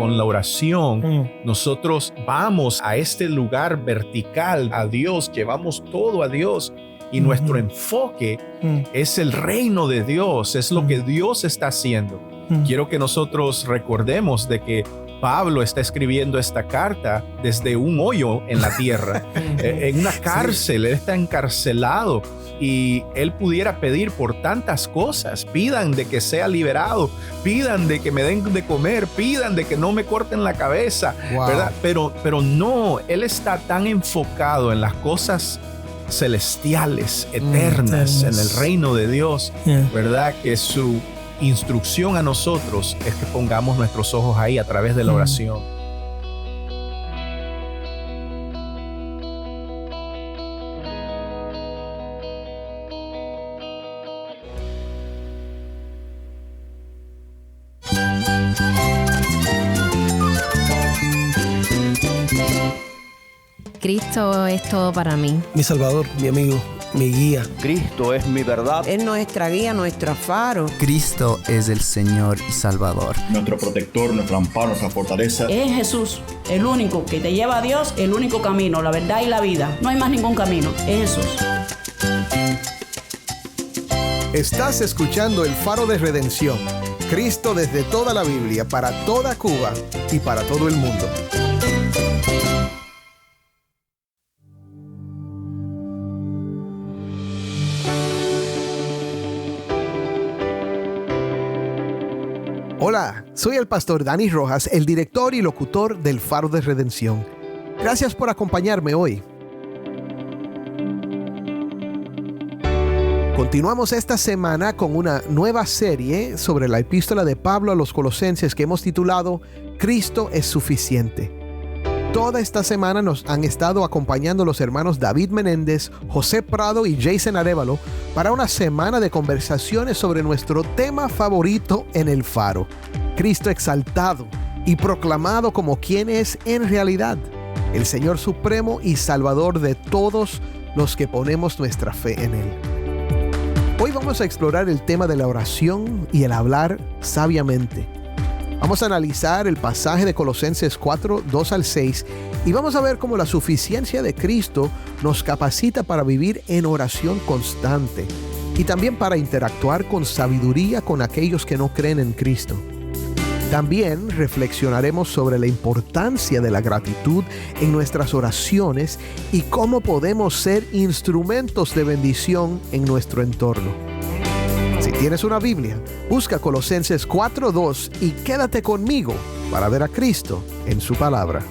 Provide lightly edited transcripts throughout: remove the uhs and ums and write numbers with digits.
con la oración, nosotros vamos a este lugar vertical, a Dios, llevamos todo a Dios. Y nuestro enfoque es el reino de Dios, es lo que Dios está haciendo. Quiero que nosotros recordemos de que Pablo está escribiendo esta carta desde un hoyo en la tierra, en una cárcel. Él está encarcelado y él pudiera pedir por tantas cosas. Pidan de que sea liberado, pidan de que me den de comer, pidan de que no me corten la cabeza, ¿verdad? Pero no, él está tan enfocado en las cosas celestiales, eternas, en el reino de Dios, ¿verdad? Que su instrucción a nosotros es que pongamos nuestros ojos ahí a través de la oración. Cristo es todo para mí. Mi Salvador, mi amigo, mi guía. Cristo es mi verdad. Es nuestra guía, nuestro faro. Cristo es el Señor y Salvador. Nuestro protector, nuestro amparo, nuestra fortaleza. Es Jesús, el único que te lleva a Dios, el único camino, la verdad y la vida. No hay más ningún camino, es Jesús. Estás escuchando El Faro de Redención. Cristo desde toda la Biblia, para toda Cuba y para todo el mundo. Hola, soy el pastor Dani Rojas, el director y locutor del Faro de Redención. Gracias por acompañarme hoy. Continuamos esta semana con una nueva serie sobre la epístola de Pablo a los Colosenses que hemos titulado Cristo es suficiente. Toda esta semana nos han estado acompañando los hermanos David Menéndez, José Prado y Jason Arévalo para una semana de conversaciones sobre nuestro tema favorito en el Faro, Cristo exaltado y proclamado como quien es en realidad, el Señor Supremo y Salvador de todos los que ponemos nuestra fe en Él. Hoy vamos a explorar el tema de la oración y el hablar sabiamente. Vamos a analizar el pasaje de Colosenses 4, 2 al 6 y vamos a ver cómo la suficiencia de Cristo nos capacita para vivir en oración constante y también para interactuar con sabiduría con aquellos que no creen en Cristo. También reflexionaremos sobre la importancia de la gratitud en nuestras oraciones y cómo podemos ser instrumentos de bendición en nuestro entorno. Si tienes una Biblia, busca Colosenses 4:2 y quédate conmigo para ver a Cristo en su palabra.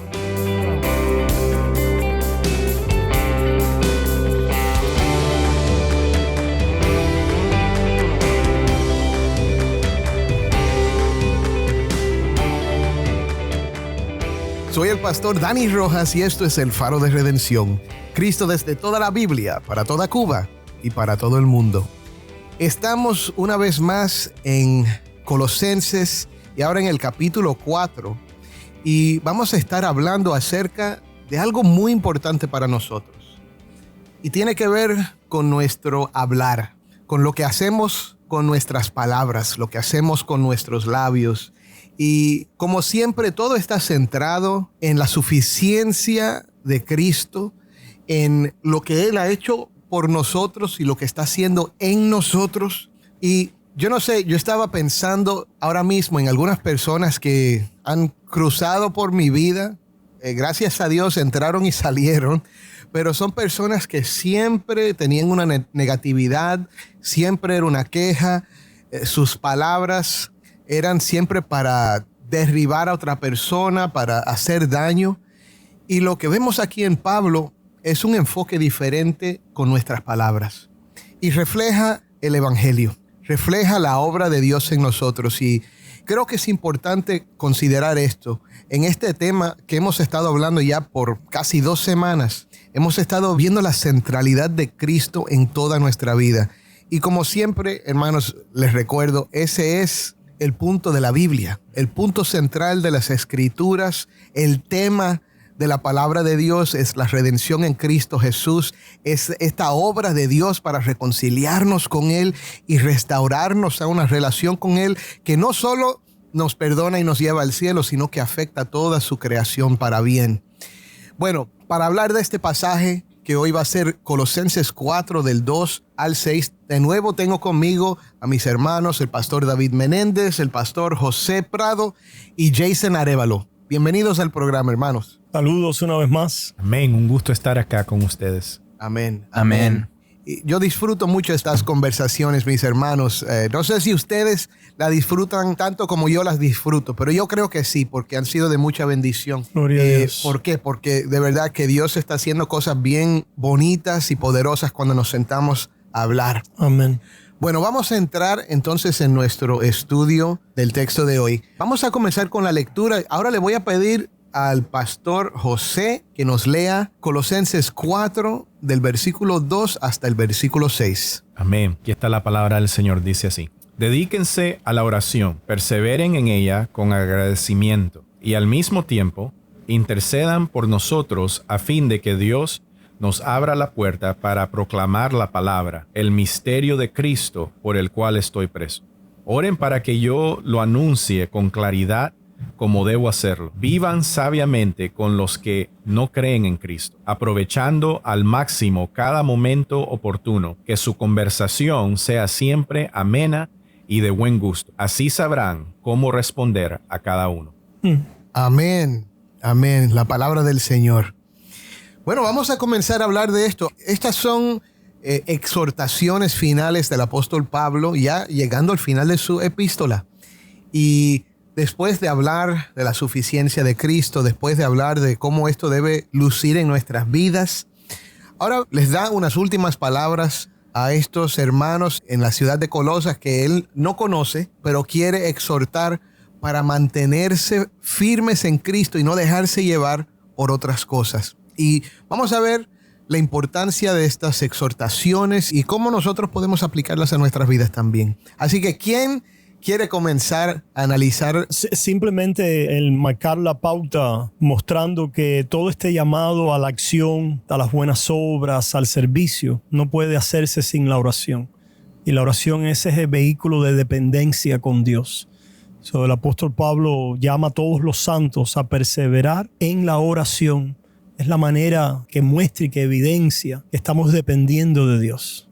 Soy el pastor Dani Rojas y esto es el Faro de Redención. Cristo desde toda la Biblia, para toda Cuba y para todo el mundo. Estamos una vez más en Colosenses y ahora en el capítulo 4 y vamos a estar hablando acerca de algo muy importante para nosotros y tiene que ver con nuestro hablar, con lo que hacemos con nuestras palabras, lo que hacemos con nuestros labios. Y como siempre, todo está centrado en la suficiencia de Cristo, en lo que Él ha hecho por nosotros y lo que está haciendo en nosotros. Y yo no sé, yo estaba pensando ahora mismo en algunas personas que han cruzado por mi vida. Gracias a Dios entraron y salieron, pero son personas que siempre tenían una negatividad, siempre era una queja, sus palabras eran siempre para derribar a otra persona, para hacer daño. Y lo que vemos aquí en Pablo es un enfoque diferente con nuestras palabras. Y refleja el Evangelio, refleja la obra de Dios en nosotros. Y creo que es importante considerar esto. En este tema que hemos estado hablando ya por casi 2 semanas, hemos estado viendo la centralidad de Cristo en toda nuestra vida. Y como siempre, hermanos, les recuerdo, ese es el punto de la Biblia, el punto central de las Escrituras, el tema de la palabra de Dios es la redención en Cristo Jesús, es esta obra de Dios para reconciliarnos con Él y restaurarnos a una relación con Él que no solo nos perdona y nos lleva al cielo, sino que afecta a toda su creación para bien. Bueno, para hablar de este pasaje que hoy va a ser Colosenses 4 del 2 al 6, de nuevo tengo conmigo a mis hermanos, el pastor David Menéndez, el pastor José Prado y Jason Arévalo. Bienvenidos al programa, hermanos. Saludos una vez más. Amén, un gusto estar acá con ustedes. Amén. Amén. Yo disfruto mucho estas conversaciones, mis hermanos. No sé si ustedes la disfrutan tanto como yo las disfruto, pero yo creo que sí, porque han sido de mucha bendición. Gloria a Dios. ¿Por qué? Porque de verdad que Dios está haciendo cosas bien bonitas y poderosas cuando nos sentamos a hablar. Amén. Bueno, vamos a entrar entonces en nuestro estudio del texto de hoy. Vamos a comenzar con la lectura. Ahora le voy a pedir al pastor José que nos lea Colosenses 4 del versículo 2 hasta el versículo 6. Amén. Aquí está la palabra del Señor, dice así. Dedíquense a la oración, perseveren en ella con agradecimiento y al mismo tiempo intercedan por nosotros a fin de que Dios nos abra la puerta para proclamar la palabra, el misterio de Cristo por el cual estoy preso. Oren para que yo lo anuncie con claridad como debo hacerlo. Vivan sabiamente con los que no creen en Cristo, aprovechando al máximo cada momento oportuno, que su conversación sea siempre amena y de buen gusto. Así sabrán cómo responder a cada uno. Amén, amén, la palabra del Señor. Bueno, vamos a comenzar a hablar de esto. Estas son exhortaciones finales del apóstol Pablo, ya llegando al final de su epístola. Y después de hablar de la suficiencia de Cristo, después de hablar de cómo esto debe lucir en nuestras vidas, ahora les da unas últimas palabras a estos hermanos en la ciudad de Colosas que él no conoce, pero quiere exhortar para mantenerse firmes en Cristo y no dejarse llevar por otras cosas. Y vamos a ver la importancia de estas exhortaciones y cómo nosotros podemos aplicarlas a nuestras vidas también. Así que, ¿quién quiere comenzar a analizar? Simplemente el marcar la pauta, mostrando que todo este llamado a la acción, a las buenas obras, al servicio, no puede hacerse sin la oración. Y la oración es ese vehículo de dependencia con Dios. El apóstol Pablo llama a todos los santos a perseverar en la oración. Es la manera que muestra y que evidencia que estamos dependiendo de Dios.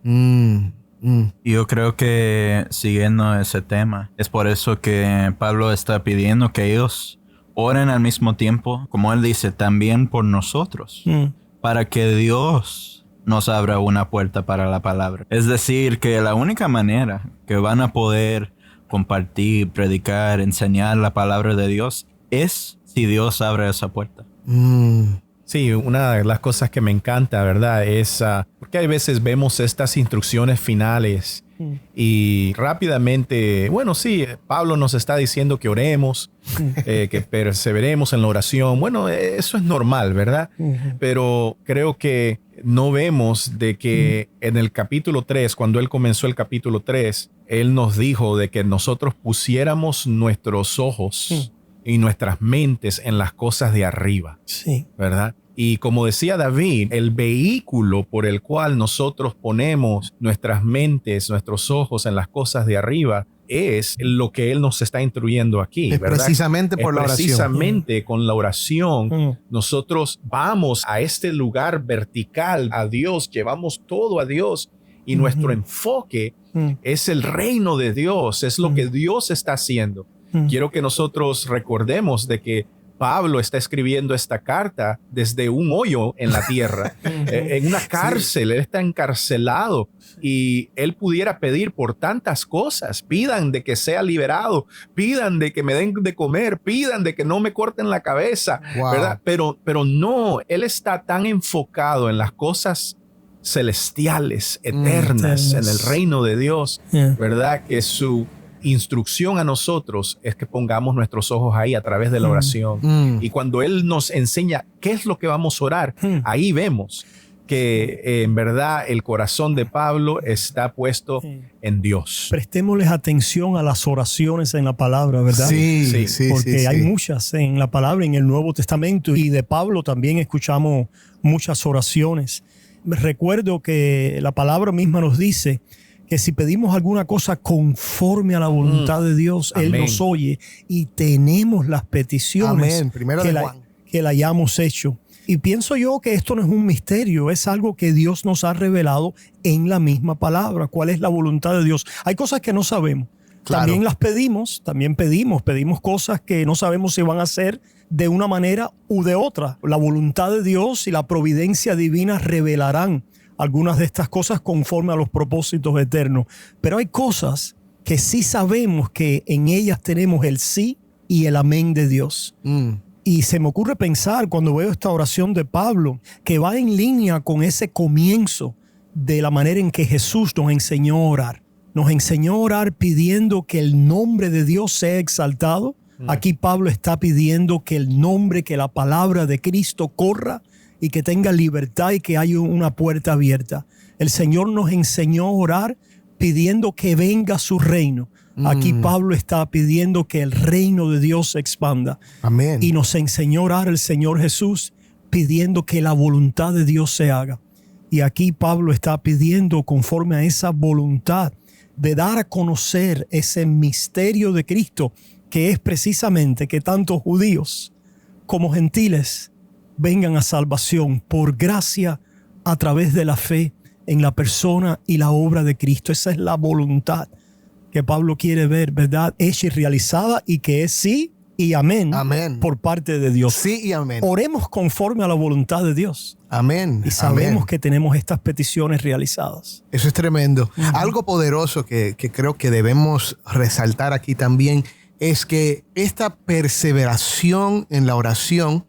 Yo creo que siguiendo ese tema, es por eso que Pablo está pidiendo que ellos oren al mismo tiempo, como él dice, también por nosotros, para que Dios nos abra una puerta para la palabra. Es decir, que la única manera que van a poder compartir, predicar, enseñar la palabra de Dios es si Dios abre esa puerta. Sí, una de las cosas que me encanta, ¿verdad? Es porque hay veces vemos estas instrucciones finales y rápidamente, bueno, sí, Pablo nos está diciendo que oremos, que perseveremos en la oración. Bueno, eso es normal, ¿verdad? Pero creo que no vemos de que en el capítulo 3, cuando él comenzó el capítulo 3, él nos dijo de que nosotros pusiéramos nuestros ojos y nuestras mentes en las cosas de arriba, ¿verdad? Y como decía David, el vehículo por el cual nosotros ponemos nuestras mentes, nuestros ojos en las cosas de arriba es lo que él nos está instruyendo aquí, es ¿verdad? Precisamente por la oración. Precisamente con la oración nosotros vamos a este lugar vertical a Dios, llevamos todo a Dios y nuestro enfoque es el reino de Dios, es lo que Dios está haciendo. Quiero que nosotros recordemos de que Pablo está escribiendo esta carta desde un hoyo en la tierra, en una cárcel. Él está encarcelado y él pudiera pedir por tantas cosas. Pidan de que sea liberado, pidan de que me den de comer, pidan de que no me corten la cabeza, ¿verdad? Pero no, él está tan enfocado en las cosas celestiales, eternas, en el reino de Dios, ¿verdad? Que su instrucción a nosotros es que pongamos nuestros ojos ahí a través de la oración. Y cuando él nos enseña qué es lo que vamos a orar, ahí vemos que en verdad el corazón de Pablo está puesto en Dios. Prestémosles atención a las oraciones en la palabra, ¿verdad? Sí, porque hay muchas en la palabra, en el Nuevo Testamento, y de Pablo también escuchamos muchas oraciones. Recuerdo que la palabra misma nos dice que si pedimos alguna cosa conforme a la voluntad de Dios, Él Amén. nos oye y tenemos las peticiones Amén. Primero de Juan. que la hayamos hecho. Y pienso yo que esto no es un misterio, es algo que Dios nos ha revelado en la misma palabra. ¿Cuál es la voluntad de Dios? Hay cosas que no sabemos. Claro. También las pedimos, pedimos cosas que no sabemos si van a ser de una manera u de otra. La voluntad de Dios y la providencia divina revelarán algunas de estas cosas conforme a los propósitos eternos. Pero hay cosas que sí sabemos que en ellas tenemos el sí y el amén de Dios. Y se me ocurre pensar cuando veo esta oración de Pablo que va en línea con ese comienzo de la manera en que Jesús nos enseñó a orar. Nos enseñó a orar pidiendo que el nombre de Dios sea exaltado. Aquí Pablo está pidiendo que el nombre, que la palabra de Cristo corra y que tenga libertad y que haya una puerta abierta. El Señor nos enseñó a orar pidiendo que venga su reino. Aquí Pablo está pidiendo que el reino de Dios se expanda. Amén. Y nos enseñó a orar el Señor Jesús pidiendo que la voluntad de Dios se haga. Y aquí Pablo está pidiendo conforme a esa voluntad de dar a conocer ese misterio de Cristo, que es precisamente que tanto judíos como gentiles vengan a salvación por gracia a través de la fe en la persona y la obra de Cristo. Esa es la voluntad que Pablo quiere ver, ¿verdad? Hecha y realizada, y que es sí y amén, Amén. por parte de Dios. Sí y amén. Oremos conforme a la voluntad de Dios. Amén. Y sabemos Amén. que tenemos estas peticiones realizadas. Eso es tremendo. Algo poderoso que creo que debemos resaltar aquí también es que esta perseveración en la oración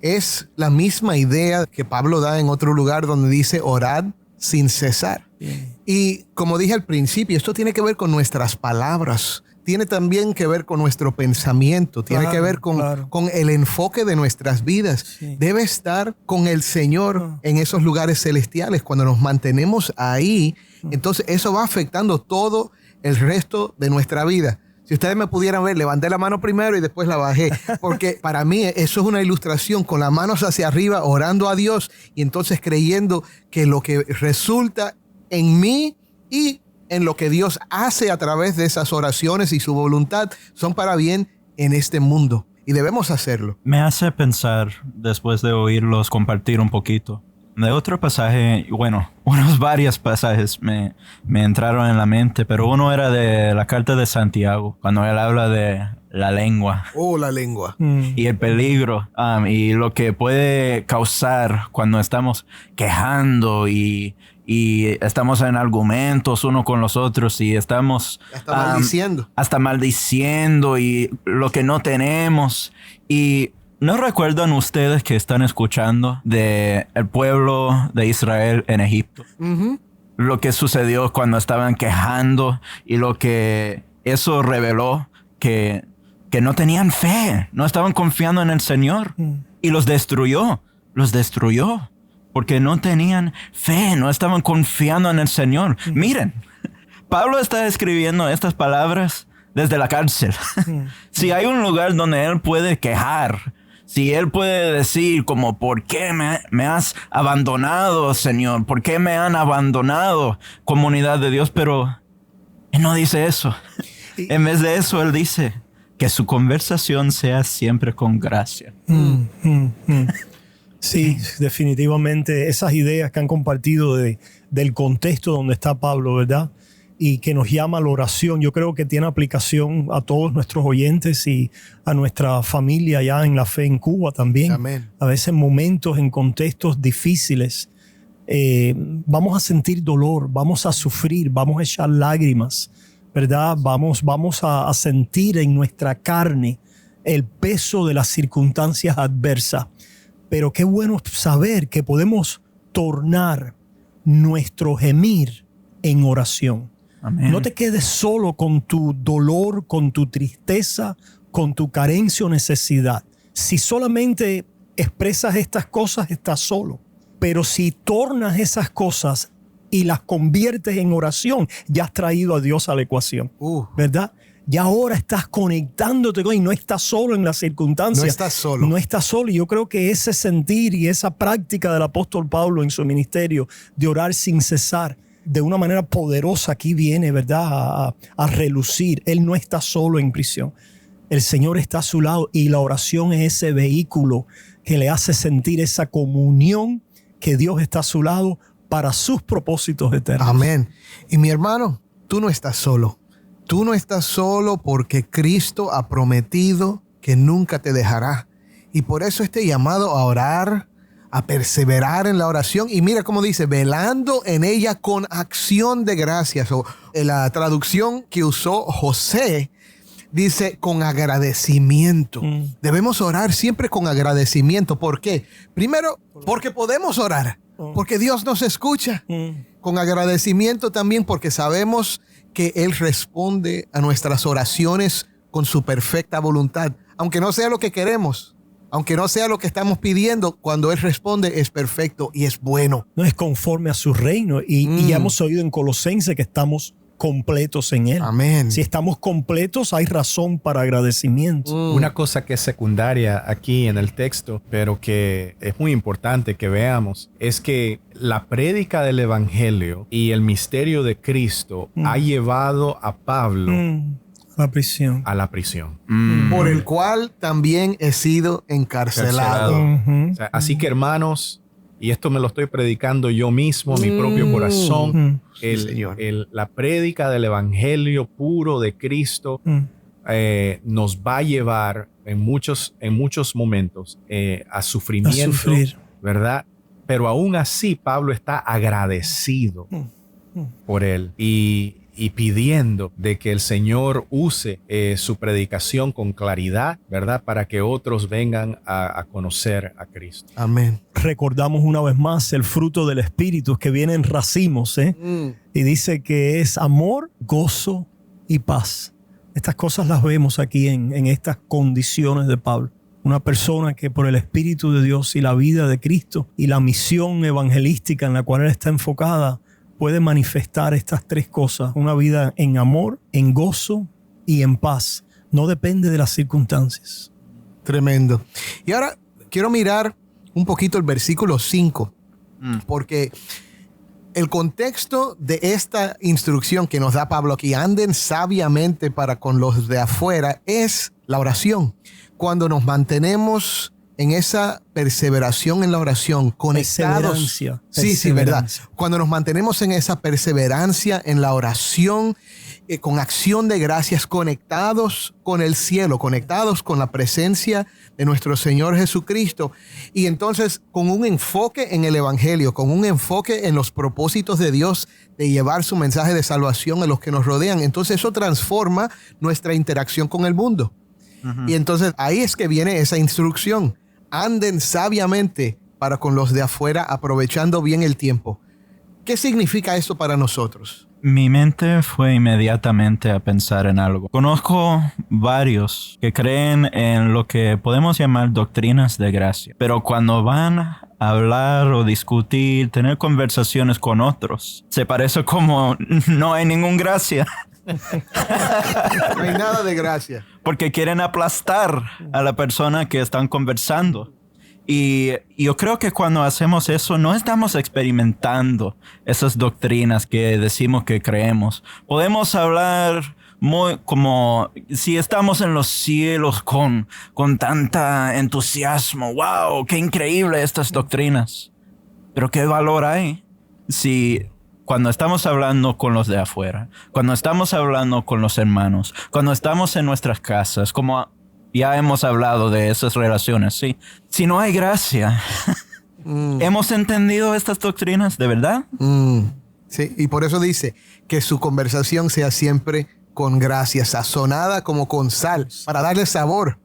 es la misma idea que Pablo da en otro lugar donde dice orad sin cesar. Y como dije al principio, esto tiene que ver con nuestras palabras, tiene también que ver con nuestro pensamiento, tiene que ver con el enfoque de nuestras vidas. Sí. Debe estar con el Señor en esos lugares celestiales. Cuando nos mantenemos ahí, entonces eso va afectando todo el resto de nuestra vida. Si ustedes me pudieran ver, levanté la mano primero y después la bajé, porque para mí eso es una ilustración, con las manos hacia arriba, orando a Dios y entonces creyendo que lo que resulta en mí y en lo que Dios hace a través de esas oraciones y su voluntad son para bien en este mundo. Y debemos hacerlo. Me hace pensar, después de oírlos compartir un poquito, de otro pasaje, bueno, unos varios pasajes me entraron en la mente, pero uno era de la carta de Santiago, cuando él habla de la lengua. Oh, la lengua. Y el peligro y lo que puede causar cuando estamos quejando y estamos en argumentos uno con los otros y estamos Hasta maldiciendo. Hasta maldiciendo y lo que no tenemos. Y ¿no recuerdan ustedes que están escuchando de el pueblo de Israel en Egipto? Lo que sucedió cuando estaban quejando y lo que eso reveló que no tenían fe, no estaban confiando en el Señor y los destruyó. Porque no tenían fe, no estaban confiando en el Señor. Miren, Pablo está escribiendo estas palabras desde la cárcel. Si hay un lugar donde él puede quejar, si él puede decir como, ¿por qué me has abandonado, Señor? ¿Por qué me han abandonado, comunidad de Dios? Pero él no dice eso. En vez de eso, él dice que su conversación sea siempre con gracia. Sí, definitivamente esas ideas que han compartido del contexto donde está Pablo, ¿verdad? Y que nos llama a la oración, yo creo que tiene aplicación a todos nuestros oyentes y a nuestra familia allá en la fe en Cuba también. Amén. A veces en momentos, en contextos difíciles, vamos a sentir dolor, vamos a sufrir, vamos a echar lágrimas, ¿verdad? Vamos a sentir en nuestra carne el peso de las circunstancias adversas. Pero qué bueno saber que podemos tornar nuestro gemir en oración. Amén. No te quedes solo con tu dolor, con tu tristeza, con tu carencia o necesidad. Si solamente expresas estas cosas, estás solo. Pero si tornas esas cosas y las conviertes en oración, ya has traído a Dios a la ecuación, ¿verdad? Ya ahora estás conectándote con él y no estás solo en las circunstancias. No estás solo. No estás solo. Y yo creo que ese sentir y esa práctica del apóstol Pablo en su ministerio de orar sin cesar de una manera poderosa aquí viene, ¿verdad?, a relucir. Él no está solo en prisión. El Señor está a su lado y la oración es ese vehículo que le hace sentir esa comunión que Dios está a su lado para sus propósitos eternos. Amén. Y mi hermano, tú no estás solo. Tú no estás solo porque Cristo ha prometido que nunca te dejará. Y por eso este llamado a orar, a perseverar en la oración. Y mira cómo dice, velando en ella con acción de gracias. O en la traducción que usó José, dice con agradecimiento. Debemos orar siempre con agradecimiento. ¿Por qué? Primero, porque podemos orar. Porque Dios nos escucha. Con agradecimiento también porque sabemos que Él responde a nuestras oraciones con su perfecta voluntad. Aunque no sea lo que queremos, aunque no sea lo que estamos pidiendo, cuando Él responde es perfecto y es bueno. No es conforme a su reino. Y ya hemos oído en Colosenses que estamos completos en Él. Amén. Si estamos completos, hay razón para agradecimiento. Una cosa que es secundaria aquí en el texto, pero que es muy importante que veamos, es que la prédica del Evangelio y el misterio de Cristo ha llevado a Pablo a la prisión. Por el cual también he sido encarcelado. O sea, así que, hermanos, y esto me lo estoy predicando yo mismo, mi propio corazón, la prédica del Evangelio puro de Cristo nos va a llevar en muchos momentos a sufrimiento, ¿verdad? Pero aún así Pablo está agradecido por él y pidiendo de que el Señor use su predicación con claridad, ¿verdad? Para que otros vengan a conocer a Cristo. Amén. Recordamos una vez más el fruto del Espíritu que viene en racimos, y dice que es amor, gozo y paz. Estas cosas las vemos aquí en estas condiciones de Pablo. Una persona que por el Espíritu de Dios y la vida de Cristo y la misión evangelística en la cual él está enfocada, puede manifestar estas tres cosas: una vida en amor, en gozo y en paz. No depende de las circunstancias. Tremendo. Y ahora quiero mirar un poquito el versículo 5, porque el contexto de esta instrucción que nos da Pablo aquí, anden sabiamente para con los de afuera, es la oración. Cuando nos mantenemos en esa perseveración en la oración, conectados. Sí, verdad. Cuando nos mantenemos en esa perseverancia en la oración, con acción de gracias, conectados con el cielo, conectados con la presencia de nuestro Señor Jesucristo, y entonces con un enfoque en el Evangelio, con un enfoque en los propósitos de Dios de llevar su mensaje de salvación a los que nos rodean, entonces eso transforma nuestra interacción con el mundo. Y entonces ahí es que viene esa instrucción: anden sabiamente para con los de afuera, aprovechando bien el tiempo. ¿Qué significa esto para nosotros? Mi mente fue inmediatamente a pensar en algo. Conozco varios que creen en lo que podemos llamar doctrinas de gracia, pero cuando van a hablar o discutir, tener conversaciones con otros, se parece como no hay ninguna gracia. No hay nada de gracia. Porque quieren aplastar a la persona que están conversando. Y yo creo que cuando hacemos eso, no estamos experimentando esas doctrinas que decimos que creemos. Podemos hablar muy como si estamos en los cielos con tanta entusiasmo. ¡Wow! ¡Qué increíble estas doctrinas! Pero ¿qué valor hay si cuando estamos hablando con los de afuera, cuando estamos hablando con los hermanos, cuando estamos en nuestras casas, como ya hemos hablado de esas relaciones, sí? Si no hay gracia, ¿hemos entendido estas doctrinas de verdad? Sí, y por eso dice que su conversación sea siempre con gracia, sazonada como con sal, para darle sabor,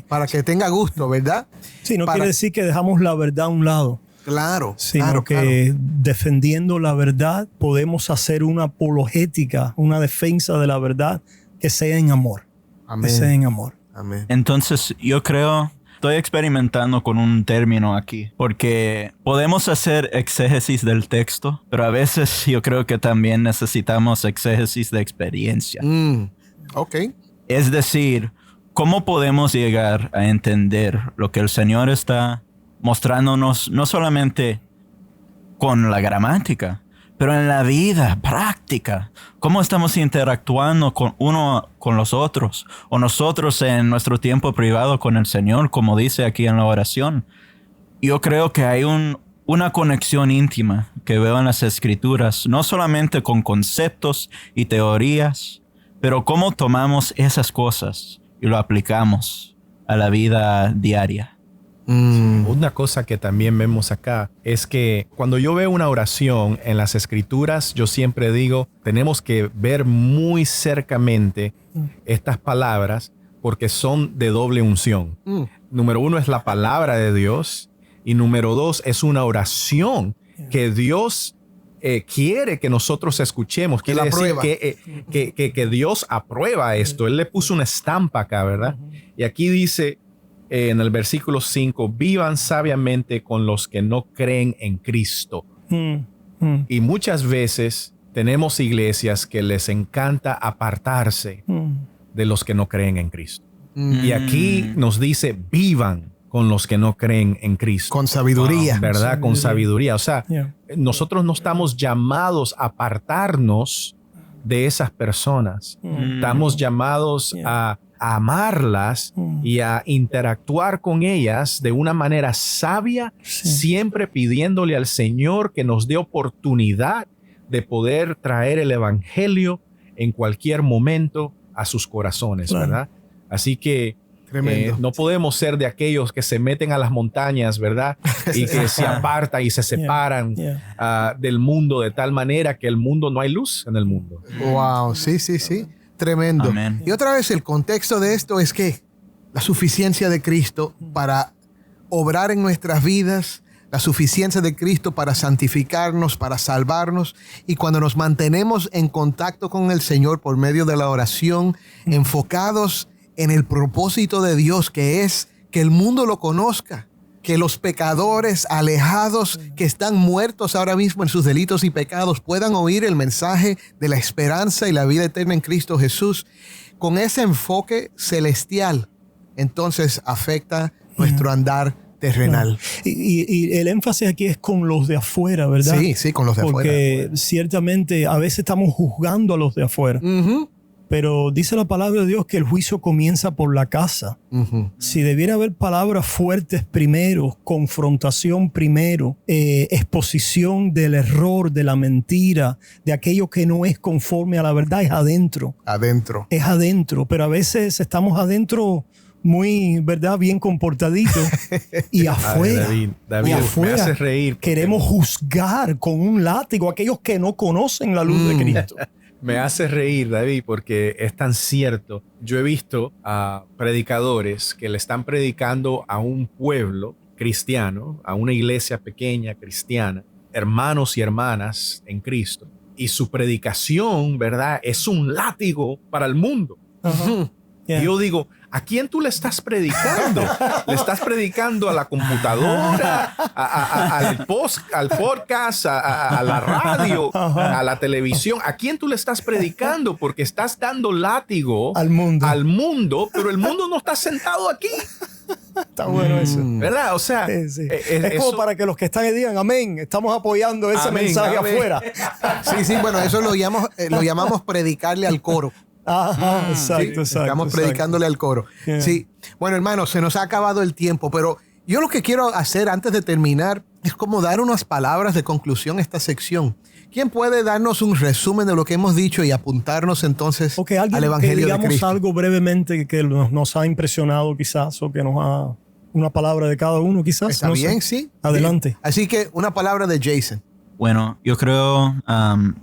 para que tenga gusto, ¿verdad? Sí, no quiere decir que dejamos la verdad a un lado. Claro, sino que defendiendo la verdad podemos hacer una apologética, una defensa de la verdad que sea en amor. Amén. Que sea en amor. Amén. Entonces yo creo, estoy experimentando con un término aquí, porque podemos hacer exégesis del texto, pero a veces yo creo que también necesitamos exégesis de experiencia. Ok. Es decir, ¿cómo podemos llegar a entender lo que el Señor está mostrándonos, no solamente con la gramática, pero en la vida práctica, ¿cómo estamos interactuando con los otros? O nosotros en nuestro tiempo privado con el Señor, como dice aquí en la oración. Yo creo que hay una conexión íntima que veo en las Escrituras, no solamente con conceptos y teorías, pero cómo tomamos esas cosas y lo aplicamos a la vida diaria. Una cosa que también vemos acá es que cuando yo veo una oración en las Escrituras, yo siempre digo, tenemos que ver muy cercamente estas palabras porque son de doble unción. Número 1 es la palabra de Dios y número 2 es una oración que Dios quiere que nosotros escuchemos. Quiere decir que Dios aprueba esto. Él le puso una estampa acá, ¿verdad? Y aquí dice en el versículo 5, vivan sabiamente con los que no creen en Cristo. Y muchas veces tenemos iglesias que les encanta apartarse de los que no creen en Cristo. Y aquí nos dice, vivan con los que no creen en Cristo. Con sabiduría. ¿Verdad? Con sabiduría. O sea, nosotros no estamos llamados a apartarnos de esas personas. Estamos llamados a amarlas y a interactuar con ellas de una manera sabia, siempre pidiéndole al Señor que nos dé oportunidad de poder traer el evangelio en cualquier momento a sus corazones, ¿verdad? Así que no podemos ser de aquellos que se meten a las montañas, ¿verdad? Y que se apartan y se separan del mundo de tal manera que el mundo no hay luz en el mundo. Wow, sí. Tremendo. Amén. Y otra vez el contexto de esto es que la suficiencia de Cristo para obrar en nuestras vidas, la suficiencia de Cristo para santificarnos, para salvarnos. Y cuando nos mantenemos en contacto con el Señor por medio de la oración, enfocados en el propósito de Dios, que es que el mundo lo conozca, que los pecadores alejados que están muertos ahora mismo en sus delitos y pecados puedan oír el mensaje de la esperanza y la vida eterna en Cristo Jesús. Con ese enfoque celestial, entonces afecta nuestro andar terrenal. Y el énfasis aquí es con los de afuera, ¿verdad? Sí, con los de afuera. Porque ciertamente a veces estamos juzgando a los de afuera. Pero dice la palabra de Dios que el juicio comienza por la casa. Si debiera haber palabras fuertes primero, confrontación primero, exposición del error, de la mentira, de aquello que no es conforme a la verdad, es adentro. Es adentro, pero a veces estamos adentro muy, ¿verdad? Bien comportaditos y afuera. David, afuera, me haces reír. Queremos juzgar con un látigo a aquellos que no conocen la luz de Cristo. Me hace reír, David, porque es tan cierto. Yo he visto a predicadores que le están predicando a un pueblo cristiano, a una iglesia pequeña cristiana, hermanos y hermanas en Cristo. Y su predicación, ¿verdad?, es un látigo para el mundo. Y yo digo, ¿a quién tú le estás predicando? ¿Le estás predicando a la computadora, al podcast, a la radio, a la televisión? ¿A quién tú le estás predicando? Porque estás dando látigo al mundo, pero el mundo no está sentado aquí. Está bueno eso. ¿Verdad? O sea, es como para que los que están ahí digan amén, estamos apoyando ese mensaje afuera. Sí, bueno, eso lo llamamos predicarle al coro. Exacto. Estamos predicándole al coro. Sí. Bueno, hermanos, se nos ha acabado el tiempo, pero yo lo que quiero hacer antes de terminar es como dar unas palabras de conclusión a esta sección. ¿Quién puede darnos un resumen de lo que hemos dicho y apuntarnos entonces al Evangelio de Cristo? Digamos algo brevemente que nos ha impresionado quizás, o que nos ha... Una palabra de cada uno quizás. Está bien, sí. Adelante. Bien. Así que una palabra de Jason. Bueno, yo creo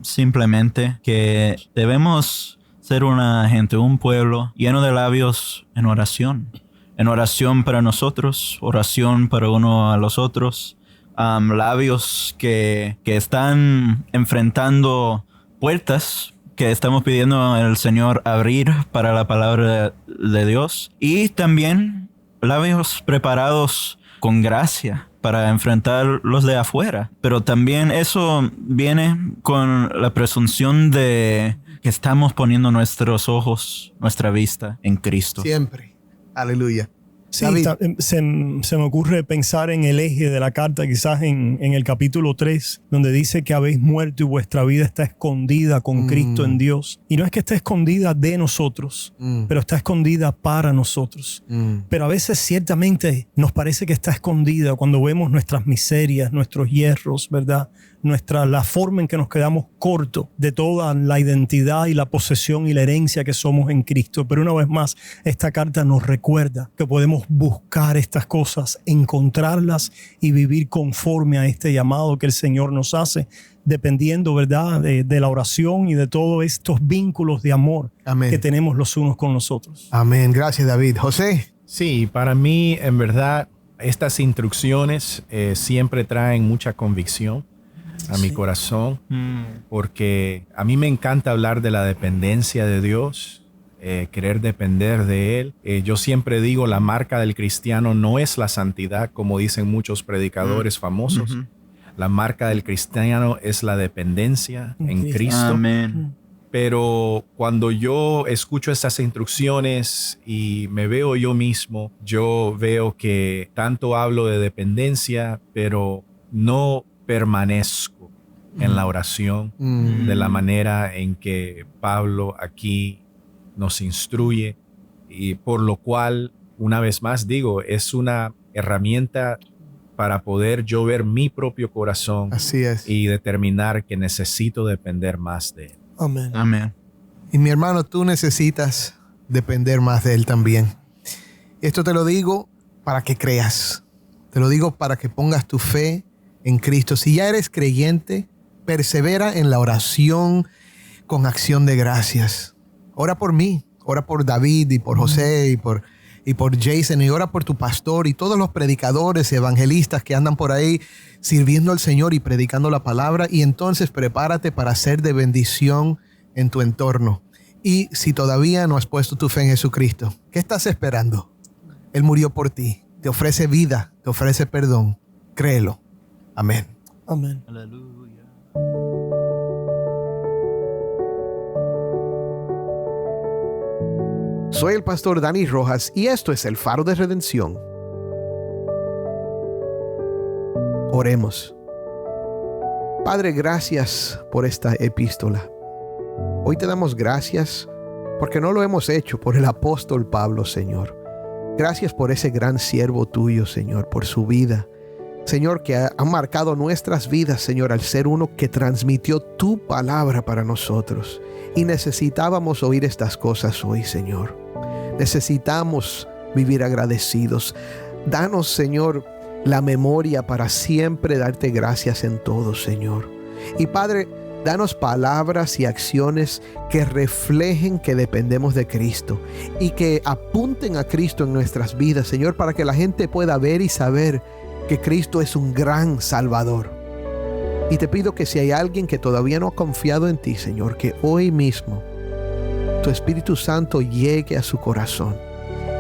simplemente que debemos ser una gente, un pueblo lleno de labios en oración. En oración para nosotros, oración para uno a los otros. Labios que están enfrentando puertas que estamos pidiendo al Señor abrir para la palabra de Dios. Y también labios preparados con gracia para enfrentar los de afuera. Pero también eso viene con la presunción de que estamos poniendo nuestros ojos, nuestra vista en Cristo. Siempre. Aleluya. Sí, David. se me ocurre pensar en el eje de la carta, quizás en el capítulo 3, donde dice que habéis muerto y vuestra vida está escondida con Cristo en Dios. Y no es que esté escondida de nosotros, pero está escondida para nosotros. Pero a veces ciertamente nos parece que está escondida cuando vemos nuestras miserias, nuestros hierros, ¿verdad? La forma en que nos quedamos cortos de toda la identidad y la posesión y la herencia que somos en Cristo. Pero una vez más, esta carta nos recuerda que podemos buscar estas cosas, encontrarlas y vivir conforme a este llamado que el Señor nos hace, dependiendo, ¿verdad?, de la oración y de todos estos vínculos de amor que tenemos los unos con los otros. Amén. Gracias, David. José. Sí, para mí, en verdad, estas instrucciones siempre traen mucha convicción a mi corazón, porque a mí me encanta hablar de la dependencia de Dios, querer depender de Él. Yo siempre digo, la marca del cristiano no es la santidad, como dicen muchos predicadores famosos. La marca del cristiano es la dependencia en Cristo. Amén. Pero cuando yo escucho estas instrucciones y me veo yo mismo, yo veo que tanto hablo de dependencia, pero no permanezco en la oración de la manera en que Pablo aquí nos instruye, y por lo cual, una vez más digo, es una herramienta para poder yo ver mi propio corazón. Así es. Y determinar que necesito depender más de Él. Amén. Amén. Y mi hermano, tú necesitas depender más de Él también. Esto te lo digo para que creas. Te lo digo para que pongas tu fe en Cristo. Si ya eres creyente, persevera en la oración con acción de gracias. Ora por mí, ora por David y por José y por Jason, y ora por tu pastor y todos los predicadores y evangelistas que andan por ahí sirviendo al Señor y predicando la palabra. Y entonces prepárate para ser de bendición en tu entorno. Y si todavía no has puesto tu fe en Jesucristo, ¿qué estás esperando? Él murió por ti, te ofrece vida, te ofrece perdón. Créelo. Amén. Amén. Aleluya. Soy el pastor Dani Rojas y esto es el Faro de Redención. Oremos. Padre, gracias por esta epístola. Hoy te damos gracias porque no lo hemos hecho por el apóstol Pablo, Señor. Gracias por ese gran siervo tuyo, Señor, por su vida. Señor, que ha marcado nuestras vidas, Señor, al ser uno que transmitió tu palabra para nosotros. Y necesitábamos oír estas cosas hoy, Señor. Necesitamos vivir agradecidos. Danos, Señor, la memoria para siempre darte gracias en todo, Señor. Y Padre, danos palabras y acciones que reflejen que dependemos de Cristo y que apunten a Cristo en nuestras vidas, Señor, para que la gente pueda ver y saber que Cristo es un gran Salvador. Y te pido que si hay alguien que todavía no ha confiado en ti, Señor, que hoy mismo tu Espíritu Santo llegue a su corazón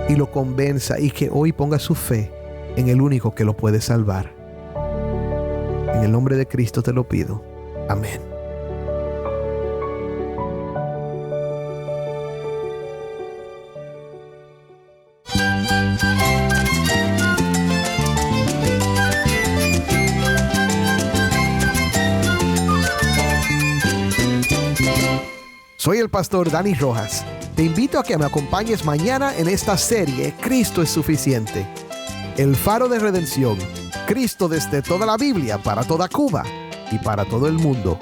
y lo convenza, y que hoy ponga su fe en el único que lo puede salvar. En el nombre de Cristo te lo pido. Amén. Soy el pastor Dani Rojas. Te invito a que me acompañes mañana en esta serie Cristo es suficiente. El Faro de Redención. Cristo desde toda la Biblia, para toda Cuba y para todo el mundo.